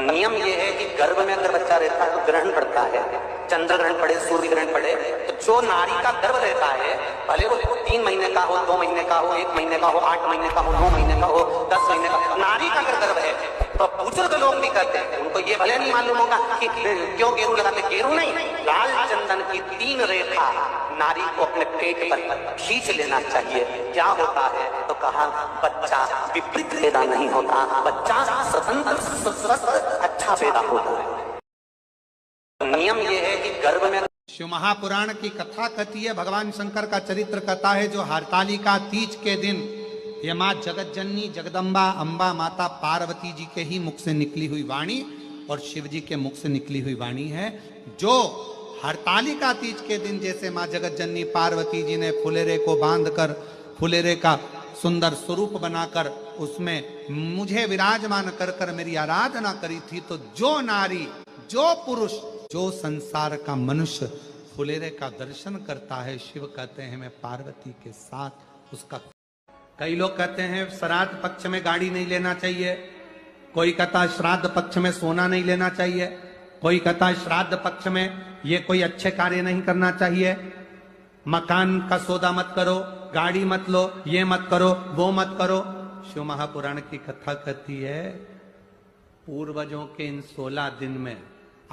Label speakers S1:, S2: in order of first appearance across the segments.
S1: नियम ये है कि गर्भ में अगर बच्चा रहता है तो ग्रहण पड़ता है, चंद्र ग्रहण पड़े, सूर्य ग्रहण पड़े, तो जो नारी का गर्भ रहता है, भले वो 3 महीने का हो, 2 महीने का हो, 1 महीने का हो, 8 महीने का हो, 9 महीने का हो, 10 महीने का, नारी का अगर गर्भ है तो बुजुर्ग लोग भी कहते हैं, उनको ये भले नहीं मालूम होगा कि क्यों गेरू लगाते, गेरू नहीं, लाल चंदन की 3 रेखा नारी को अपने पेट पर खींच लेना चाहिए। क्या होता है तो कहा बच्चा विपरीत पैदा नहीं होता, बच्चा स्वतंत्र स्वस्थ अच्छा पैदा होता है। नियम ये है कि गर्भ में
S2: शिव महापुराण की कथा कहती है, भगवान शंकर का चरित्र कहता है, जो हरतालिका तीज के दिन ये माँ जगत जननी जगदम्बा अम्बा माता पार्वती जी के ही मुख से निकली हुई वाणी और शिव जी के मुख से निकली हुई वाणी है। जो हरतालिका तीज के दिन जैसे माँ जगत जननी पार्वती जी ने फुलेरे को बांधकर फुलेरे का सुंदर स्वरूप बनाकर उसमें मुझे विराजमान कर कर मेरी आराधना करी थी, तो जो नारी जो पुरुष जो संसार का मनुष्य फुलेरे का दर्शन करता है, शिव कहते हैं मैं पार्वती के साथ उसका। कई लोग कहते हैं श्राद्ध पक्ष में गाड़ी नहीं लेना चाहिए, कोई कहता है श्राद्ध पक्ष में सोना नहीं लेना चाहिए, कोई कहता है श्राद्ध पक्ष में ये कोई अच्छे कार्य नहीं करना चाहिए, मकान का सौदा मत करो, गाड़ी मत लो, ये मत करो, वो मत करो। शिव महापुराण की कथा कहती है पूर्वजों के इन 16 दिन में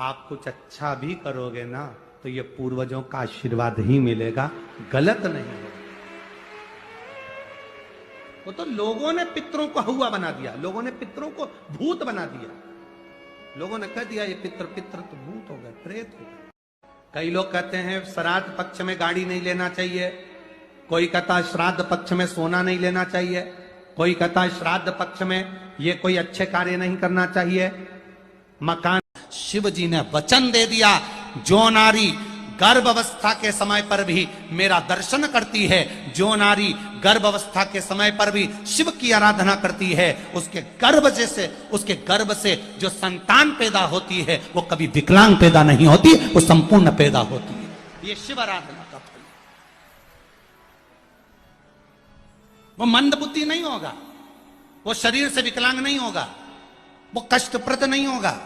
S2: आप कुछ अच्छा भी करोगे ना तो ये पूर्वजों का आशीर्वाद ही मिलेगा, गलत नहीं है। वो तो लोगों ने पितरों को हौवा बना दिया, लोगों ने पितरों को भूत बना दिया, लोगों ने कह दिया ये पितर तो भूत हो गए, प्रेत हो गए। कई लोग कहते हैं श्राद्ध पक्ष में गाड़ी नहीं लेना चाहिए, कोई कहता है श्राद्ध पक्ष में सोना नहीं लेना चाहिए, कोई कहता है श्राद्ध पक्ष में ये कोई अच्छे कार्य नहीं करना चाहिए, मकान। शिव जी ने वचन दे दिया, जो नारी गर्भ अवस्था के समय पर भी मेरा दर्शन करती है, जो नारी गर्भ अवस्था के समय पर भी शिव की आराधना करती है, उसके गर्भ से जो संतान पैदा होती है वो कभी विकलांग पैदा नहीं होती, वो संपूर्ण पैदा होती है। ये शिव आराधना का फल। वो मंदबुद्धि नहीं होगा, वो शरीर से विकलांग नहीं होगा, वो कष्टप्रद नहीं होगा।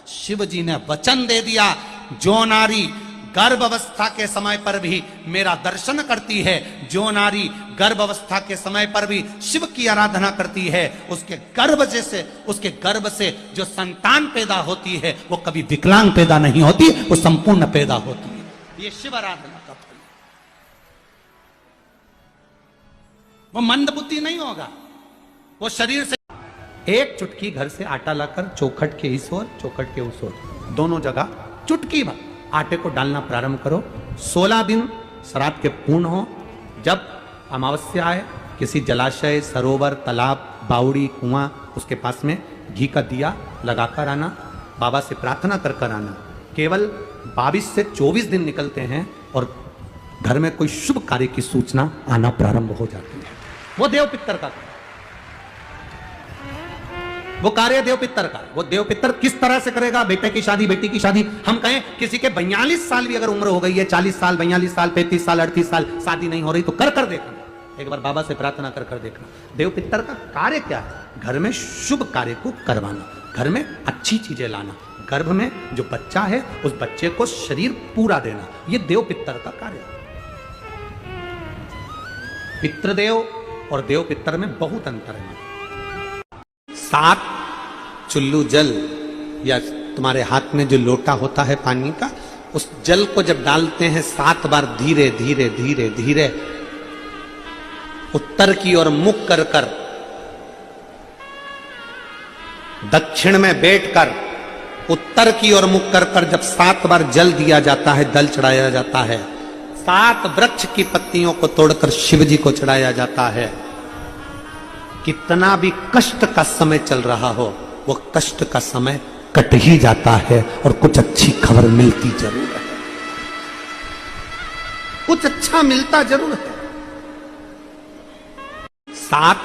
S2: शिव जी ने वचन दे दिया, जो नारी गर्भ अवस्था के समय पर भी मेरा दर्शन करती है, जो नारी गर्भ अवस्था के समय पर भी शिव की आराधना करती है, उसके गर्भ से जो संतान पैदा होती है वो कभी विकलांग पैदा नहीं होती, वो संपूर्ण पैदा होती है। ये शिव आराधना का फल। वो मंदबुद्धि नहीं होगा, वो शरीर से एक चुटकी घर से आटा लाकर चौखट के इस ओर चौखट के उस ओर दोनों जगह चुटकी भर आटे को डालना प्रारंभ करो। 16 दिन श्राद्ध के पूर्ण हो। जब अमावस्या आए किसी जलाशय, सरोवर, तालाब, बावड़ी, कुआं उसके पास में घी का दिया लगाकर आना, बाबा से प्रार्थना कर कर आना। केवल 22 से 24 दिन निकलते हैं और घर में कोई शुभ कार्य की सूचना आना प्रारंभ हो जाती है। वो देव पितर का वो कार्य देव पितर का। वो देव पितर किस तरह से करेगा? बेटे की शादी, बेटी की शादी, हम कहें किसी के 42 साल भी अगर उम्र हो गई है, 40 साल, 42 साल, 35 साल, 38 साल, शादी नहीं हो रही तो कर कर देखना, एक बार बाबा से प्रार्थना कर कर देखना। देव पितर का कार्य क्या है? घर में शुभ कार्य को करवाना, घर में अच्छी चीजें लाना, गर्भ में जो बच्चा है उस बच्चे को शरीर पूरा देना, ये देव पितर का कार्य है। पितृदेव और देव पितर में बहुत अंतर है। 7 चुल्लू जल या तुम्हारे हाथ में जो लोटा होता है पानी का, उस जल को जब डालते हैं 7 बार धीरे धीरे धीरे धीरे उत्तर की ओर मुख कर कर, दक्षिण में बैठकर उत्तर की ओर मुख कर कर जब 7 बार जल दिया जाता है, दल चढ़ाया जाता है, 7 वृक्ष की पत्तियों को तोड़कर शिव जी को चढ़ाया जाता है। कितना भी कष्ट का समय चल रहा हो, वो कष्ट का समय कट ही जाता है और कुछ अच्छी खबर मिलती जरूर है, कुछ अच्छा मिलता जरूर है। 7